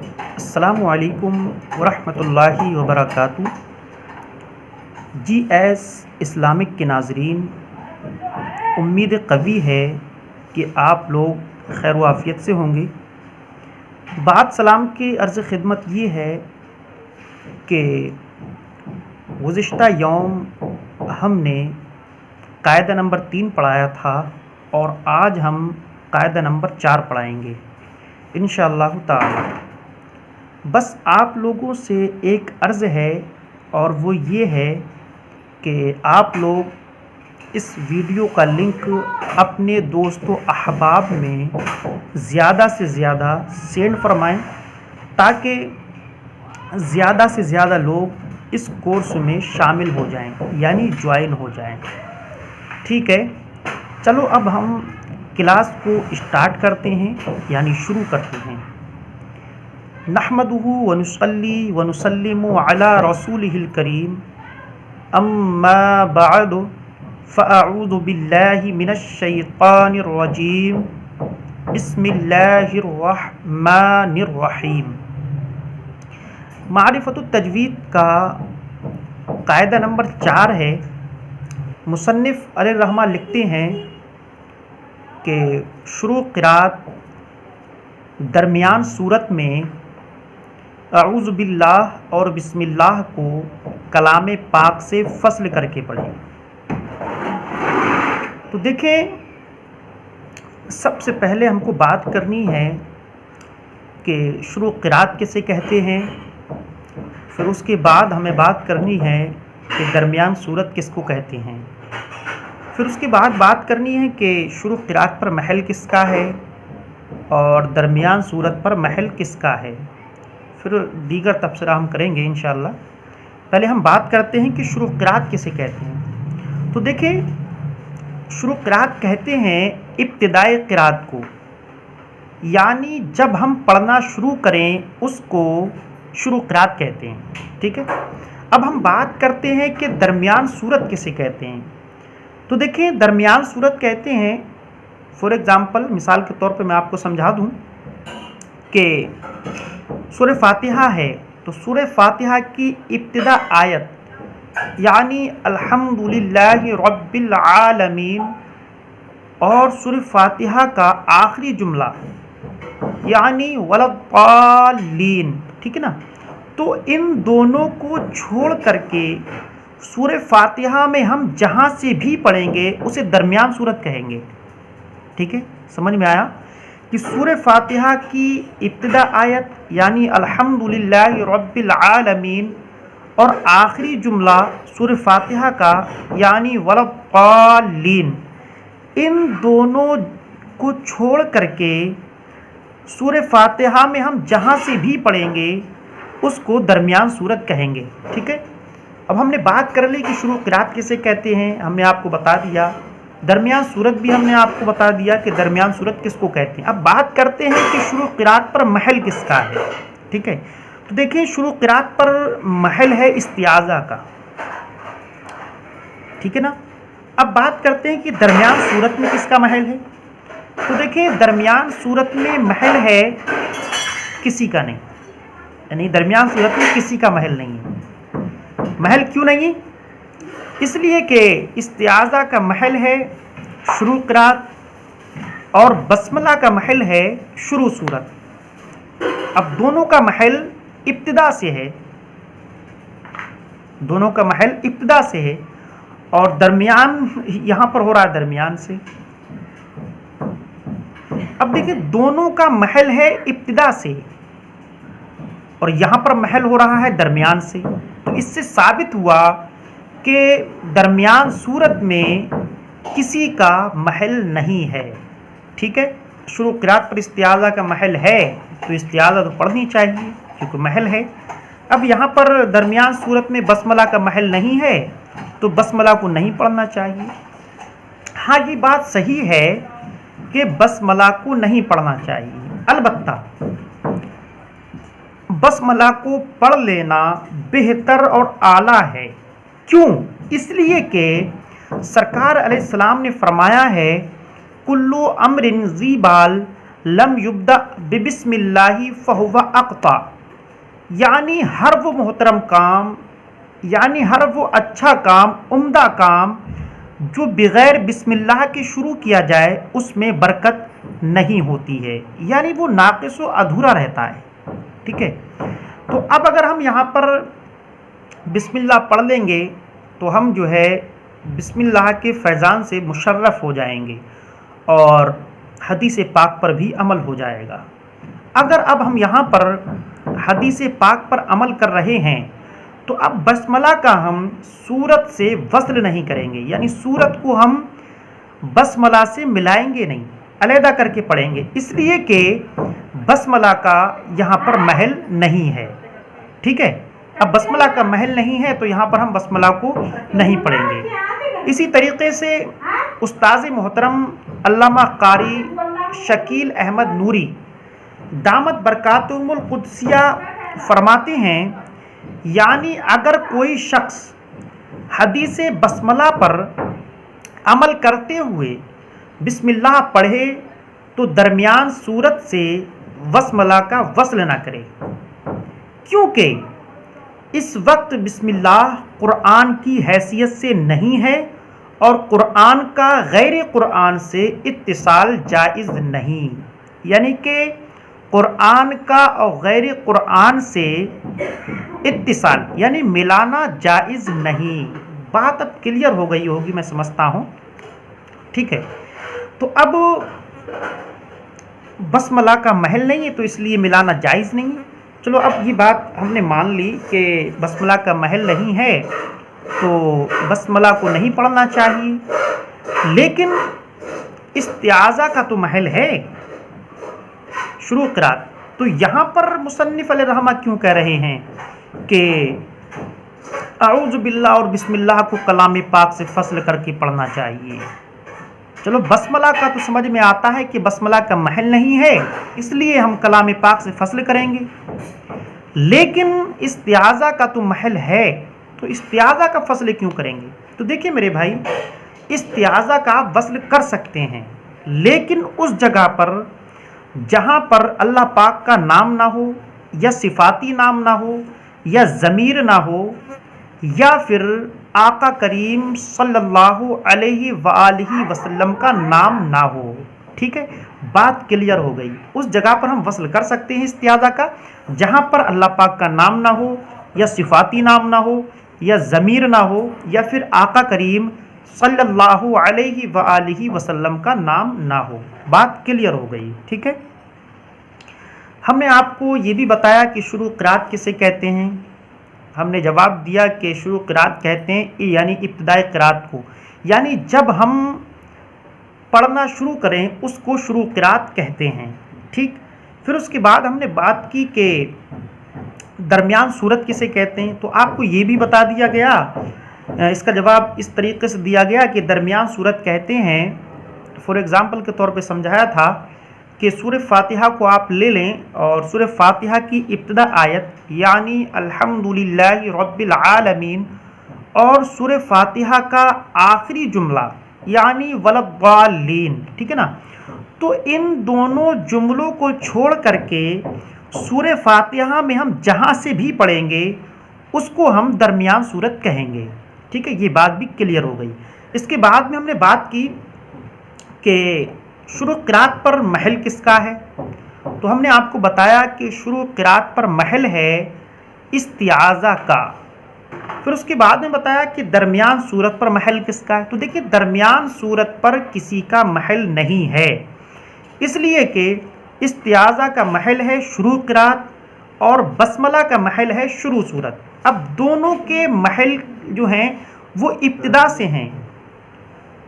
अस्सलामुअलैकुम वरहमतुल्लाहि वबरकातुहू। GS Islamic के नाज़रीन, उम्मीद कवी है कि आप लोग खैर व आफ़ियत से होंगे। बाद सलाम की अर्ज़ ख़िदमत ये है कि गुज़िश्ता यौम हमने कायदा नंबर 3 पढ़ाया था और आज हम कायदा नंबर 4 पढ़ाएंगे इंशाअल्लाह ताला। बस आप लोगों से एक अर्ज़ है और वो ये है कि आप लोग इस वीडियो का लिंक अपने दोस्तों अहबाब में ज़्यादा से ज़्यादा सेंड फरमाएं ताकि ज़्यादा से ज़्यादा लोग इस कोर्स में शामिल हो जाएं, यानी ज्वाइन हो जाएं। ठीक है, चलो अब हम क्लास को स्टार्ट करते हैं, यानी शुरू करते हैं। नहमदुहु व नुसल्ली व नुसल्लिमु अला रसूलिहिल करीम, अम्मा बअद, फ़अऊज़ु बिल्लाहि मिनश शैतानिर रजीम, बिस्मिल्लाहिर रहमानिर रहीम। मारिफ़तुत तजवीद का कायदा नंबर 4 है। मुसन्निफ़ अलैहिर्रहमा लिखते हैं कि शुरू क़िरात दरमियान सूरत में अऊज़ु बिल्लाह और बिस्मिल्लाह को कलाम पाक से फ़स्ल करके पढ़ें। तो देखें, सबसे पहले हमको बात करनी है कि शुरू क़िरात किसे कहते हैं, फिर उसके बाद हमें बात करनी है कि दरमियान सूरत किसको कहते हैं, फिर उसके बाद बात करनी है कि शुरू क़िरात पर महल किसका है और दरमियान सूरत पर महल किसका है। फिर दीगर तबसरा हम करेंगे इंशाअल्लाह। पहले हम बात करते हैं कि शुरू क़िरात किसे कहते हैं। तो देखें, शुरू क़िरात कहते हैं इब्तिदाई क़िरात को, यानी जब हम पढ़ना शुरू करें उसको शुरू क़िरात कहते हैं। ठीक है, अब हम बात करते हैं कि दरमियान सूरत किसे कहते हैं। तो देखिए, दरमियान सूरत कहते हैं, फॉर एग्ज़ाम्पल मिसाल के तौर पे मैं आपको समझा दूं कि सूरह फ़ातिहा है, तो सूरह फ़ातिहा की इब्तिदा आयत यानी अल्हम्दुलिल्लाहि रब्बिल आलमीन और सूरह फ़ातिहा का आखिरी जुमला यानी वलद्दालीन, ठीक है ना। तो इन दोनों को छोड़ करके सूरह फ़ातिहा में हम जहाँ से भी पढ़ेंगे उसे दरमियान सूरत कहेंगे। ठीक है, समझ में आया कि सूरह फ़ातिहा की इब्तिदा आयत यानी अल्हम्दुलिल्लाहि रब्बिल आलमीन और आखिरी जुमला सूरह फ़ातिहा का यानी वलद्दालीन, इन दोनों को छोड़ करके सूरह फ़ातिहा में हम जहाँ से भी पढ़ेंगे उसको दरमियान सूरत कहेंगे। ठीक है, अब हमने बात कर ली कि शुरू क़िरात किसे कहते हैं, हमने आपको बता दिया। दरमियान सूरत भी हमने आपको बता दिया कि दरमियान सूरत किसको कहते हैं। अब बात करते हैं कि शुरू क़िरात पर महल किसका है। ठीक है, तो देखिए, शुरू क़िरात पर महल है इस्तिआज़ा का। ठीक है ना। अब बात करते हैं कि दरमियान सूरत में किसका महल है। तो देखिए, दरमियान सूरत में महल है किसी का नहीं, यानी दरमियान सूरत में किसी का महल नहीं है। महल क्यों नहीं? इसलिए कि इस्तिआज़ा का महल है शुरू क़िरात और बस्मला का महल है शुरू सूरत। अब दोनों का महल इब्तिदा से है, दोनों का महल इब्तिदा से है और दरमियान यहाँ पर हो रहा है दरमियान से। अब देखिए, दोनों का महल है इब्तिदा से और यहाँ पर महल हो रहा है दरमियान से। तो इससे साबित हुआ कि दरमियान सूरत में किसी का महल नहीं है। ठीक है, शुरू क़िरात पर इस्तिआज़ा का महल है तो इस्तिआज़ा तो पढ़नी चाहिए क्योंकि महल है। अब यहाँ पर दरमियान सूरत में बस्मला का महल नहीं है तो बस्मला को नहीं पढ़ना चाहिए। हाँ, ये बात सही है कि बस्मला को नहीं पढ़ना चाहिए, अलबत्ता बस्मला को पढ़ लेना बेहतर और आला है। क्यों? इसलिए कि सरकार अलैहिस्सलाम ने फरमाया है, कुल्लु अम्रिन ज़ीबाल लम युब्दा बिबिस्मिल्लाहि फहुवा अक़ता, यानी हर वो मोहतरम काम, यानी हर वो अच्छा काम, उम्दा काम जो बग़ैर बिस्मिल्लाह के शुरू किया जाए उसमें बरकत नहीं होती है, यानी वो नाक़िस व अधूरा रहता है। ठीक है, तो अब अगर हम यहाँ पर बिस्मिल्लाह पढ़ लेंगे तो हम जो है बिस्मिल्लाह के फैज़ान से मुशर्रफ़ हो जाएंगे और हदीस पाक पर भी अमल हो जाएगा। अगर अब हम यहाँ पर हदीस पाक पर अमल कर रहे हैं तो अब बस्मला का हम सूरत से वस्ल नहीं करेंगे, यानी सूरत को हम बस्मला से मिलाएंगे नहीं, अलहदा करके पढ़ेंगे, इसलिए कि बस्मला का यहाँ पर महल नहीं है। ठीक है, अब बस्मला का महल नहीं है तो यहाँ पर हम बस्मला को नहीं पढ़ेंगे। इसी तरीके से उस्ताद मोहतरम अल्लामा कारी शकील अहमद नूरी दामत बरकातुहुमुल कुद्सिया फरमाते हैं, यानी अगर कोई शख्स हदीस बस्मला पर अमल करते हुए बिस्मिल्लाह पढ़े तो दरमियान सूरत से बस्मला का वस्ल ना करे, क्योंकि इस वक्त बिस्मिल्लाह कुरान की हैसियत से नहीं है और कुरान का गैर कुरान से इत्तिसाल जायज़ नहीं, यानी कि कुरान का और गैर कुरान से इत्तिसाल यानी मिलाना जायज़ नहीं। बात अब क्लियर हो गई होगी, मैं समझता हूँ। ठीक है, तो अब बस्मला का महल नहीं है तो इसलिए मिलाना जायज़ नहीं। चलो, अब ये बात हमने मान ली कि बस्मला का महल नहीं है तो बस्मला को नहीं पढ़ना चाहिए, लेकिन इस्तिआज़ा का तो महल है, शुरू क़िरात। तो यहाँ पर मुसन्निफ़ अलैहिर्रहमा क्यों कह रहे हैं कि अऊज़ु बिल्लाह और बिस्मिल्लाह को कलाम पाक से फ़स्ल करके पढ़ना चाहिए। चलो, बस्मला का तो समझ में आता है कि बस्मला का महल नहीं है इसलिए हम कलाम पाक से फ़स्ल करेंगे, लेकिन इस्तिआज़ा का तो महल है तो इस्तिआज़ा का फ़स्ल क्यों करेंगे? तो देखिए मेरे भाई, इस्तिआज़ा का आप वस्ल कर सकते हैं, लेकिन उस जगह पर जहाँ पर अल्लाह पाक का नाम ना हो या सिफ़ाती नाम ना हो या ज़मीर ना हो या फिर आका करीम सल्लल्लाहु अलैहि वालिहि वसल्लम का नाम ना हो। ठीक है, बात क्लियर हो गई। उस जगह पर हम वस्ल कर सकते हैं इस्तिआज़ा का जहाँ पर अल्लाह पाक का नाम ना हो या सिफ़ाती नाम ना हो या ज़मीर ना हो या फिर आका करीम सल्लल्लाहु अलैहि वालिहि वसल्लम का नाम ना हो। बात क्लियर हो गई। ठीक है, हमने आपको ये भी बताया कि शुरू क़िरात किसे कहते हैं। हमने जवाब दिया कि शुरू क़िरात कहते हैं यानी इब्तिदाई क़िरात को, यानी जब हम पढ़ना शुरू करें उसको शुरू क़िरात कहते हैं। ठीक, फिर उसके बाद हमने बात की कि दरमियान सूरत किसे कहते हैं, तो आपको ये भी बता दिया गया, इसका जवाब इस तरीके से दिया गया कि दरमियान सूरत कहते हैं। फॉर एग्ज़ाम्पल के तौर पे समझाया था कि सूरह फ़ातिहा को आप ले लें और सूरह फ़ातिहा की इब्तिदा आयत यानी अल्हम्दुलिल्लाहि रब्बिल आलमीन और सूरह फ़ातिहा का आखिरी जुमला यानी वलद्दालीन, ठीक है ना, तो इन दोनों जुमलों को छोड़ करके सूरह फ़ातिहा में हम जहाँ से भी पढ़ेंगे उसको हम दरमियान सूरत कहेंगे। ठीक है, ये बात भी क्लियर हो गई। इसके बाद में हमने बात की कि शुरू क़िरात पर महल किसका है, तो हमने आपको बताया कि शुरू क़िरात पर महल है इस्तिआज़ा का। फिर उसके बाद में बताया कि दरमियान सूरत पर महल किसका है, तो देखिए दरमियान सूरत पर किसी का महल नहीं है, इसलिए कि इस्तिआज़ा का महल है शुरू क़िरात और बस्मला का महल है शुरू सूरत। अब दोनों के महल जो हैं वो इब्तिदा से हैं,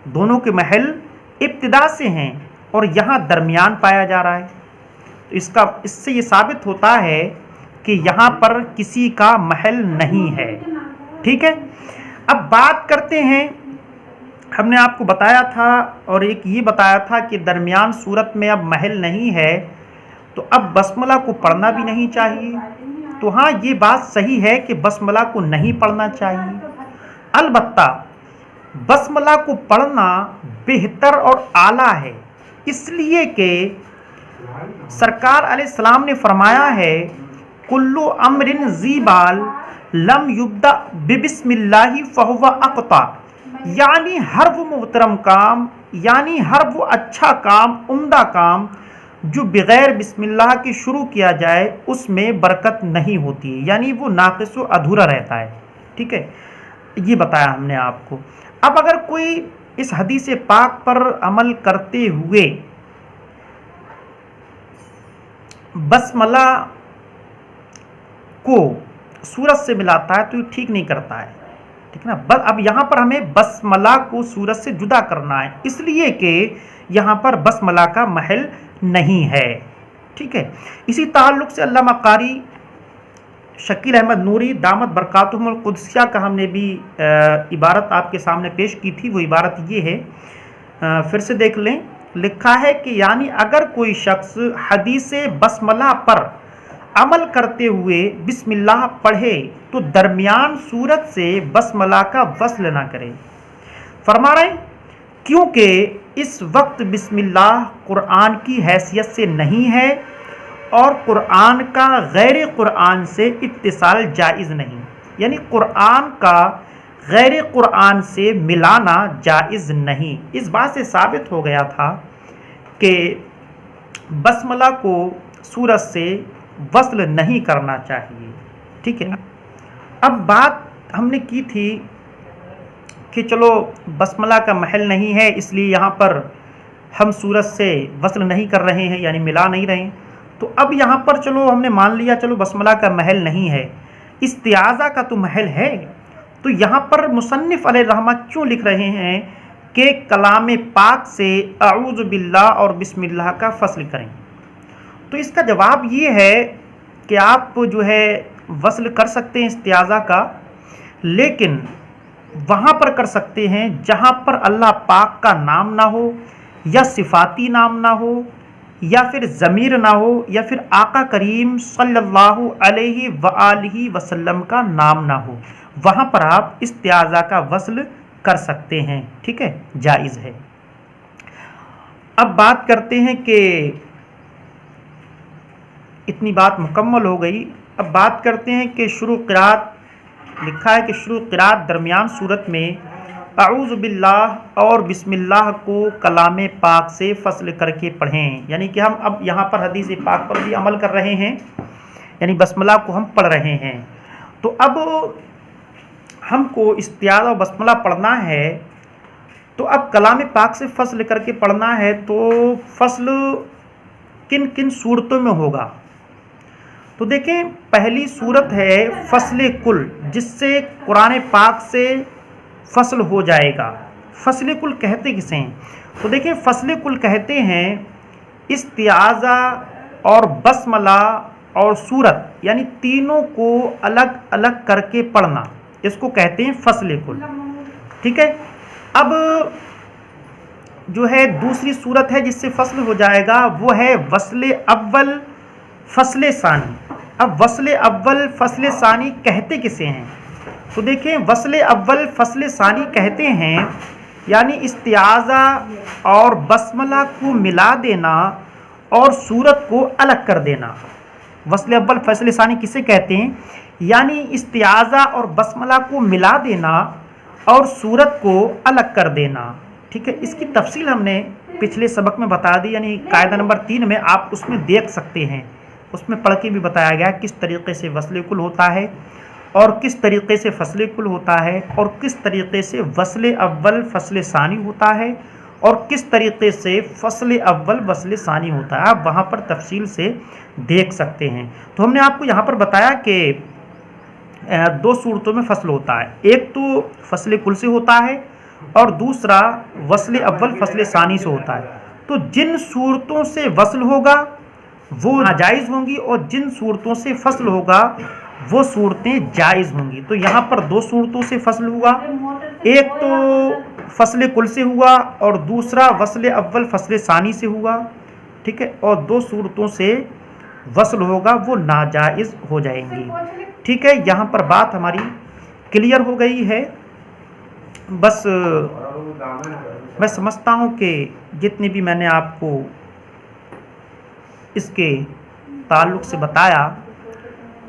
दोनों के महल इब्तिदा से हैं और यहाँ दरमियान पाया जा रहा है। तो इससे ये साबित होता है कि यहाँ पर किसी का महल नहीं है। ठीक है, अब बात करते हैं, हमने आपको बताया था और एक ये बताया था कि दरमियान सूरत में अब महल नहीं है तो अब बस्मला को पढ़ना भी नहीं चाहिए। तो हाँ, ये बात सही है कि बस्मला को नहीं पढ़ना चाहिए, अलबत्ता बस्मला को पढ़ना बेहतर और आला है, इसलिए कि सरकार अलैहिस्सलाम ने फरमाया है, कुल्लु अम्रिन ज़ीबाल लम युब्दा बिबिस्मिल्लाहि फहुवा अक़ता, यानी हर वो मोहतरम काम, यानी हर वो अच्छा काम, उम्दा काम जो बग़ैर बिस्मिल्लाह के शुरू किया जाए उसमें बरकत नहीं होती है, यानी वो नाक़िस व अधूरा रहता है। ठीक है, ये बताया हमने आपको। अब अगर कोई इस हदीस पाक पर अमल करते हुए बसमला को सूरत से मिलाता है तो ये ठीक नहीं करता है। ठीक है ना। अब यहाँ पर हमें बसमला को सूरत से जुदा करना है, इसलिए कि यहाँ पर बसमला का महल नहीं है। ठीक है। इसी ताल्लुक़ से अल्लामा कारी शकील अहमद नूरी दामत बरकातुहुमुल कुद्सिया का हमने भी इबारत आपके सामने पेश की थी। वो इबारत ये है, फिर से देख लें। लिखा है कि यानी अगर कोई शख्स हदीस बसमला पर अमल करते हुए बिस्मिल्लाह पढ़े तो दरमियान सूरत से बसमला का वस्ल ना करे। फरमा रहे क्योंकि इस वक्त बिस्मिल्लाह कुरान की हैसियत से नहीं है और कुरान का गैर कुरान से इत्तिसाल जायज़ नहीं, यानी कुरान का गैर कुरान से मिलाना जायज़ नहीं। इस बात से साबित हो गया था कि बसमला को सूरत से वस्ल नहीं करना चाहिए। ठीक है। अब बात हमने की थी कि चलो बसमला का महल नहीं है, इसलिए यहाँ पर हम सूरत से वस्ल नहीं कर रहे हैं, यानी मिला नहीं रहे हैं। तो अब यहाँ पर चलो हमने मान लिया चलो बसमला का महल नहीं है, इस्तिआज़ा का तो महल है। तो यहाँ पर मुसन्निफ़ अलैहिर्रहमा क्यों लिख रहे हैं कि कलाम पाक से अऊज़ु बिल्लाह और बिस्मिल्लाह का फ़स्ल करें? तो इसका जवाब ये है कि आप जो है वस्ल कर सकते हैं इस्तिआज़ा का, लेकिन वहाँ पर कर सकते हैं जहाँ पर अल्लाह पाक का नाम ना हो, या सिफ़ाती नाम ना हो, या फिर ज़मीर ना हो, या फिर आका करीम सल्लल्लाहु अलैहि वआलिहि वसल्लम का नाम ना हो। वहाँ पर आप इस्तिआज़ा का वस्ल कर सकते हैं। ठीक है, जायज़ है। अब बात करते हैं कि इतनी बात मुकम्मल हो गई। अब बात करते हैं कि शुरू क़िरात, लिखा है कि शुरू क़िरात दरमियान सूरत में अऊज़ु बिल्लाह और बिस्मिल्लाह को कलाम पाक से फ़स्ल करके पढ़ें, यानी कि हम अब यहाँ पर हदीस पाक पर भी अमल कर रहे हैं, यानी बसमला को हम पढ़ रहे हैं। तो अब हमको इस्तिआज़ा और बसमला पढ़ना है, तो अब कलाम पाक से फ़स्ल करके पढ़ना है। तो फ़स्ल किन किन सूरतों में होगा? तो देखें, पहली सूरत है फ़स्ल कुल, जिससे कुरान पाक से फ़स्ल हो जाएगा। फ़स्ल कुल कहते किसे हैं? तो देखें, फ़स्ल कुल कहते हैं इस्तिआज़ा और बसमला और सूरत, यानी तीनों को अलग अलग करके पढ़ना, इसको कहते हैं फ़स्ल कुल। ठीक है। अब जो है दूसरी सूरत है जिससे फ़स्ल हो जाएगा, वो है वस्ल अव्वल फ़स्ल सानी। अब वस्ल अव्वल फ़स्ल सानी कहते किसे हैं? तो देखें, वस्ल अव्वल फ़स्ल सानी कहते हैं यानी इस्तिआज़ा और बसमला को मिला देना और सूरत को अलग कर देना। वस्ल अव्वल फ़स्ल सानी किसे कहते हैं? यानी इस्तिआज़ा और बसमला को मिला देना और सूरत को अलग कर देना। ठीक है, इसकी तफसील हमने पिछले सबक में बता दी, यानी कायदा नंबर 3 में आप उसमें देख सकते हैं। उसमें पढ़ के भी बताया गया किस तरीक़े से वस्ल कुल होता है और किस तरीक़े से फ़स्ल कुल होता है और किस तरीक़े से वस्ल अव्वल फ़स्ल सानी होता है और किस तरीक़े से फ़स्ल अव्वल वस्ल सानी होता है। आप वहाँ पर तफसील से देख सकते हैं। तो हमने आपको यहाँ पर बताया कि 2 सूरतों में फ़स्ल होता है, एक तो फ़स्ल कुल से होता है और दूसरा वस्ल अव्वल फ़स्ल सानी से होता है। तो जिन सूरतों से वस्ल होगा वो नाजायज़ होंगी और जिन सूरतों से फ़स्ल होगा वो सूरतें जायज़ होंगी। तो यहाँ पर 2 सूरतों से फ़स्ल हुआ, एक तो फ़स्ल कुल से हुआ और दूसरा वस्ल अव्वल फ़स्ल सानी से हुआ। ठीक है, और 2 सूरतों से वस्ल होगा वो नाजायज़ हो जाएंगी। ठीक है, यहाँ पर बात हमारी क्लियर हो गई है। बस मैं समझता हूँ कि जितनी भी मैंने आपको इसके ताल्लुक़ से बताया,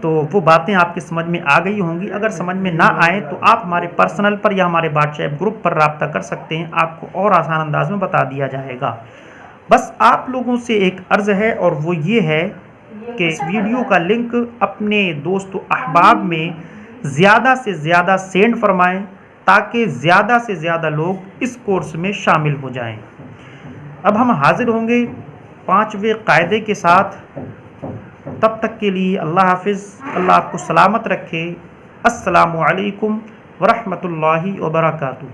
तो वो बातें आपके समझ में आ गई होंगी। अगर समझ में ना आए तो आप हमारे पर्सनल पर या हमारे व्हाट्सएप ग्रुप पर रब्ता कर सकते हैं, आपको और आसान अंदाज में बता दिया जाएगा। बस आप लोगों से एक अर्ज़ है और वो ये है कि इस वीडियो का लिंक अपने दोस्तों अहबाब में ज़्यादा से ज़्यादा सेंड फरमाएं ताकि ज़्यादा से ज़्यादा लोग इस कोर्स में शामिल हो जाएं। अब हम हाजिर होंगे 5वें कायदे के साथ। तब तक के लिए अल्लाह हाफिज़। अल्लाह आपको सलामत रखे। अस्सलामु अलैकुम व रहमतुल्लाहि व बरकातुहू।